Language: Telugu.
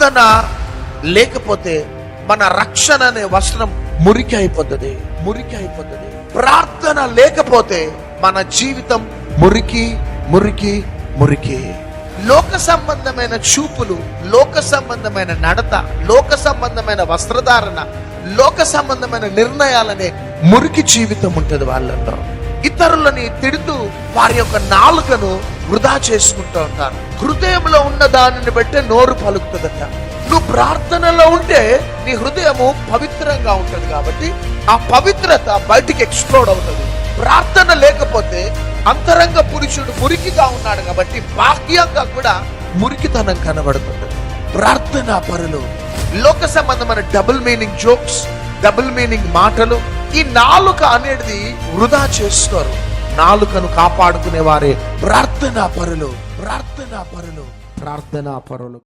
ప్రార్థన లేకపోతే మన రక్షణ అనే వస్త్రం మురికి అయిపోతుంది. ప్రార్థన లేకపోతే మన జీవితం మురికి మురికి మురికి. లోక సంబంధమైన చూపులు, లోక సంబంధమైన నడత, లోక సంబంధమైన వస్త్రధారణ, లోక సంబంధమైన నిర్ణయాలనే మురికి జీవితం ఉంటుంది వాళ్ళలో. ఇతరులని తిడుతూ వారి యొక్క నాలుకను వృధా చేసుకుంటూ ఉంటారు. హృదయంలో ఉన్న దానిని బట్టే నోరు పలుకుతుందట. నువ్వు ప్రార్థనలో ఉంటే నీ హృదయము పవిత్రంగా ఉంటుంది కాబట్టి ఆ పవిత్రత బయటికి ఎక్స్ప్లోడ్ అవుతుంది. ప్రార్థన లేకపోతే అంతరంగ పురుషుడు మురికిగా ఉన్నాడు కాబట్టి బాహ్యంగా కూడా మురికితనం కనబడుతుంది. ప్రార్థనా పరులు లోక సంబంధమైన double meaning jokes, double meaning మాటలు, ఈ నాలుక అనేది వృధా చేస్తారు. నాలుకను కాపాడుకునే వారే ప్రార్థనా పరులు.